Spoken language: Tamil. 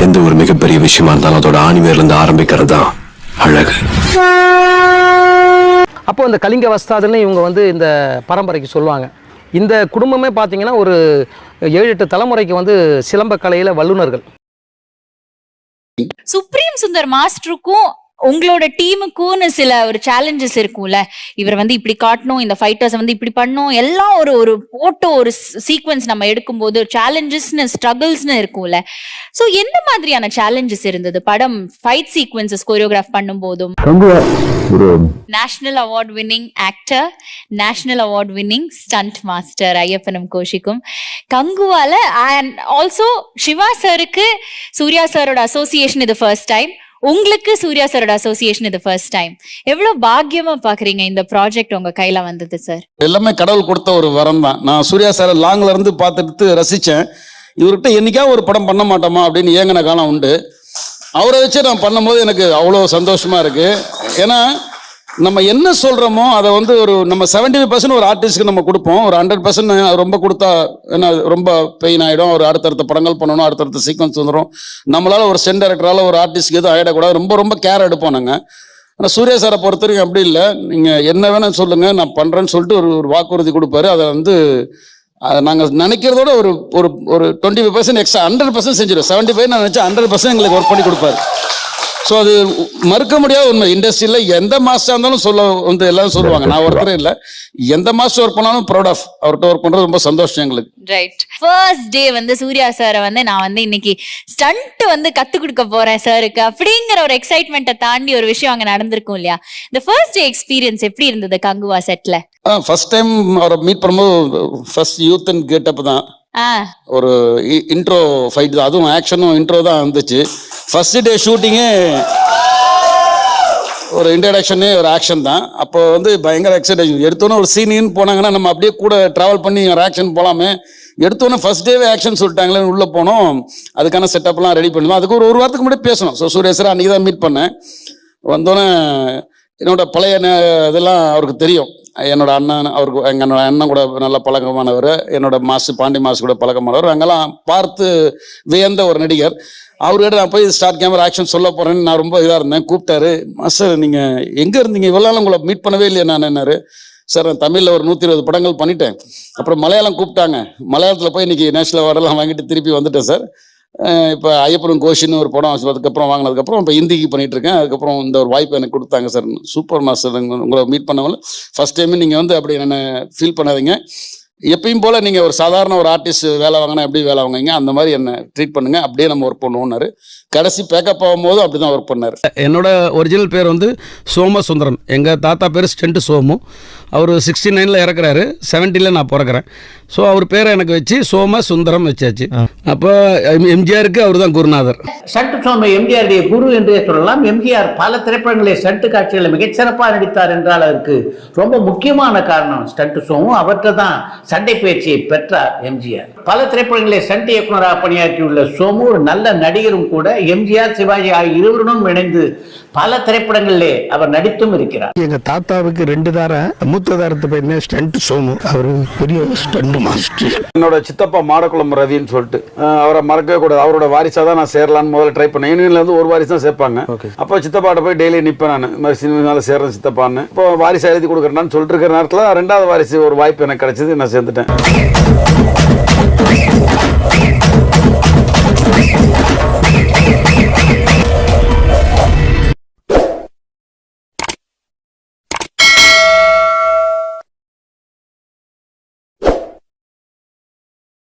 எந்த ஒரு மிகப்பெரிய விஷயமா இருந்தாலும் அதோட ஆணிவேர்ல இருந்து ஆரம்பிக்கிறது தான் அழகு. அப்போ இந்த கலிங்க வஸ்தாதுன்னு இவங்க வந்து இந்த பரம்பரைக்கு சொல்லுவாங்க. இந்த குடும்பமே பார்த்தீங்கன்னா ஒரு 7-8 தலைமுறைக்கு வந்து சிலம்ப கலையில வல்லுநர்கள். சுப்ரீம் சுந்தர் மாஸ்டருக்கும் உங்களோட டீமுக்குன்னு சில ஒரு சேலஞ்சஸ் இருக்கும்ல. இவர் வந்து இப்படி காட்டணும், இந்த ஃபைட்டர்ஸ் வந்து இப்படி பண்ணும், எல்லாம் ஒரு போட்டோ ஒரு சீக்வன்ஸ் நம்ம எடுக்கும்போது சேலஞ்சஸ்னு ஸ்ட்ரகிள்ஸ்னு இருக்கும்ல. ஸோ எந்த மாதிரியான சேலஞ்சஸ் இருந்தது படம் ஃபைட் சீக்வன்சஸ் கோரியோகிராஃப் பண்ணும் போதும்? National award winning actor, national award winning stunt master ஐயப்பனும் கோஷிக்கும் கங்குவால, அண்ட் ஆல்சோ சிவா சாருக்கு சூர்யா சாரோட அசோசியேஷன் இது ஃபர்ஸ்ட் டைம், உங்களுக்கு சூர்யா சாரோட அசோசியேஷன் இது ஃபர்ஸ்ட் டைம். எவ்வளவு பாக்கியமா பாக்குறீங்க இந்த ப்ராஜெக்ட் உங்க கையில வந்தது சார்? எல்லாமே கடவுள் கொடுத்த ஒரு வரம் தான். நான் சூர்யா சாரை லாங்ல இருந்து பார்த்துட்டு ரசிச்சேன். இவர்கிட்ட என்னைக்கா ஒரு படம் பண்ண மாட்டோமா அப்படின்னு ஏங்கின காலம் உண்டு. அவரை வச்சு நான் பண்ணும்போது எனக்கு அவ்வளோ சந்தோஷமா இருக்கு. ஏன்னா நம்ம என்ன சொல்றோமோ அதை வந்து நம்ம 75% ஒரு ஆர்டிஸ்ட்க்கு நம்ம கொடுப்போம். ஒரு 100% ரொம்ப கொடுத்தா ஏன்னா ரொம்ப பெயின் ஆகிடும். ஒரு அடுத்தடுத்த படங்கள் பண்ணணும், அடுத்தடுத்த சீக்வன்ஸ் வந்துடும். நம்மளால ஒரு ஸ்டெண்ட் டைரக்டரால ஒரு ஆர்டிஸ்ட்க்கு எதுவும் ஆகிடக்கூடாது. ரொம்ப ரொம்ப கேர் எடுப்போம் நாங்கள். ஆனால் சூர்யா சாரை பொறுத்த வரைக்கும் அப்படி இல்லை. நீங்கள் என்ன வேணும் சொல்லுங்க, நான் பண்ணுறேன்னு சொல்லிட்டு ஒரு வாக்குறுதி கொடுப்பாரு. அதை வந்து நாங்கள் நினைக்கிறதோட ஒரு 25% எக்ஸ்ட்ரா 100% செஞ்சிடும். 75 நான் நினச்சா 100% எங்களுக்கு ஒர்க் பண்ணி கொடுப்பாரு. ஸோ அது மறுக்க முடியாத உண்மை. இண்டஸ்ட்ரியில் எந்த மாஸ்டர் இருந்தாலும் வந்து எல்லாரும் சொல்லுவாங்க. நான் ஒருத்தரே இல்லை, எந்த மாஸ்டர் ஒர்க் பண்ணாலும் ப்ரௌட் ஆஃப் அவர்கிட்ட ஒர்க் பண்ணுறது ரொம்ப சந்தோஷம் எங்களுக்கு. ரைட். ஃபர்ஸ்ட் டே வந்து சூர்யா சாரை வந்து நான் வந்து இன்னைக்கு ஸ்டண்ட் வந்து கற்றுக் கொடுக்க போறேன் சாருக்கு அப்படிங்கிற ஒரு எக்ஸைட்மெண்ட்டை தாண்டி ஒரு விஷயம் அங்கே நடந்திருக்கும் இல்லையா? இந்த ஃபர்ஸ்ட் டே எக்ஸ்பீரியன்ஸ் எப்படி இருந்தது கங்குவா செட்ல? ஃபர்ஸ்ட் டைம் அவரை மீட் பண்ணும்போது ஃபர்ஸ்ட் யூத் அண்ட் கெட்டப் தான். ஒரு இன்ட்ரோ ஃபைட் தான், அதுவும் ஆக்ஷனும் இன்ட்ரோ தான் இருந்துச்சு. ஃபர்ஸ்ட் டே ஷூட்டிங்கே ஒரு இன்ட்ரடக்ஷனே ஒரு ஆக்ஷன் தான். அப்போ வந்து பயங்கர எக்ஸைட்டேஷன். எடுத்தோன்னே ஒரு சீனின்னு போனாங்கன்னா நம்ம அப்படியே கூட ட்ராவல் பண்ணி ஒரு ஆக்ஷன் போகலாமே. எடுத்தோன்னே ஃபர்ஸ்ட் டேவே ஆக்ஷன் சொல்லிட்டாங்களே, உள்ளே போனோம். அதுக்கான செட்டப்லாம் ரெடி பண்ணுவோம். அதுக்கு ஒரு வாரத்துக்கு முன்னாடி பேசணும். ஸோ சூர்யா சார் அன்றைக்கி தான் மீட் பண்ணேன். வந்தோன்னே என்னோட பழைய இதெல்லாம் அவருக்கு தெரியும். என்னோட அண்ணன் அவருக்கு என்னோட அண்ணன் கூட நல்ல பழக்கமானவர், என்னோட மாசு பாண்டி மாசு கூட பழக்கமானவர். அங்கெல்லாம் பார்த்து வியந்த ஒரு நடிகர். அவர்கிட்ட நான் போய் ஸ்டார்ட் கேமரா ஆக்ஷன் சொல்ல போறேன்னு நான் ரொம்ப இதாக இருந்தேன். கூப்பிட்டாரு, மாஸ்டர் நீங்கள் எங்கே இருந்தீங்க, இவ்வளோ நாள் உங்களை மீட் பண்ணவே இல்லையா? நான் என்னாரு, சார் நான் தமிழில் ஒரு 120 படங்கள் பண்ணிட்டேன். அப்புறம் மலையாளம் கூப்பிட்டாங்க, மலையாளத்தில் போய் இன்னைக்கு நேஷனல் அவார்டெல்லாம் வாங்கிட்டு திருப்பி வந்துட்டேன் சார். இப்போ ஐயப்பனும் கோஷின்னு ஒரு படம் அதுக்கப்புறம் வாங்கினதுக்கப்புறம் இப்போ ஹிந்திக்கு பண்ணிட்டு இருக்கேன். அதுக்கப்புறம் இந்த ஒரு வாய்ப்பு எனக்கு கொடுத்தாங்க சார். சூப்பர் மாஸ்டர், உங்களை மீட் பண்ணவங்க ஃபர்ஸ்ட் டைம் நீங்கள் வந்து அப்படி என்ன ஃபீல் பண்ணாதீங்க. எப்பயும் போல் நீங்கள் ஒரு சாதாரண ஒரு ஆர்டிஸ்ட் வேலை வாங்கினா எப்படி வேலை வாங்குவீங்க அந்த மாதிரி என்ன ட்ரீட் பண்ணுங்க, அப்படியே நம்ம ஒர்க் பண்ணுவோம்னாரு. கடைசி பேக்கப் ஆகும்போது அப்படி தான் ஒர்க் பண்ணார். என்னோட ஒரிஜினல் பேர் வந்து சோமசுந்தரம். எங்கள் தாத்தா பேர் ஸ்டெண்ட் சோமு. அவர் 69 இறக்குறாரு, 70 நான் பிறக்கிறேன். ஸோ அவர் பேரை எனக்கு வச்சு சோமசுந்தரம் வச்சாச்சு. அப்போ எம்ஜிஆருக்கு அவர் தான் குருநாதர். ஸ்டண்ட் சோம எம்ஜிஆருடைய குரு என்றே சொல்லலாம். எம்ஜிஆர் பல திரைப்படங்களில் ஸ்டண்ட் காட்சிகளில் மிகச்சிறப்பாக நடித்தார் என்றால் அதற்கு ரொம்ப முக்கியமான காரணம் ஸ்டண்ட் சோமு. அவர்கிட்ட தான் சண்டை பயிற்சியை பெற்றார் எம்ஜிஆர். பல திரைப்படங்களில் ஸ்டண்ட் இயக்குநராக பணியாற்றியுள்ள சோமு ஒரு நல்ல நடிகரும் கூட. எம்ஜிஆர் சிவாஜி ஆகிய இருவருடன் இணைந்து பல திரைப்படங்களிலே அவர் நடித்தும் இருக்கிறார். எங்க தாத்தாவுக்கு 2 தார, மூத்த தாரத்து பையன் ஸ்டண்ட் சோமு, அவர் பெரிய ஸ்டண்ட் மாஸ்டர். என்னோட சித்தப்பா மாடக்குளம் ரவின்னு சொல்லிட்டு, அவரை மறக்கவே கூடாது. அவரோட வாரிசா தான் நான் சேரலான்னு முதல்ல ட்ரை பண்ணேன். யூனியன்ல இருந்து ஒரு வாரிசு தான் சேர்ப்பாங்க. அப்போ சித்தப்பாட்ட போய் டெய்லி நிற்பேன் நான், இந்த மாதிரி சினிமாவில் சேர்றேன் சித்தப்பான்னு. இப்போ வாரிசா எழுதி கொடுக்குறேன்னு சொல்லிட்டு இருக்கிற நேரத்தில் 2வது வாரிசு ஒரு வாய்ப்பு எனக்கு கிடைச்சது, நான் சேர்ந்துட்டேன்.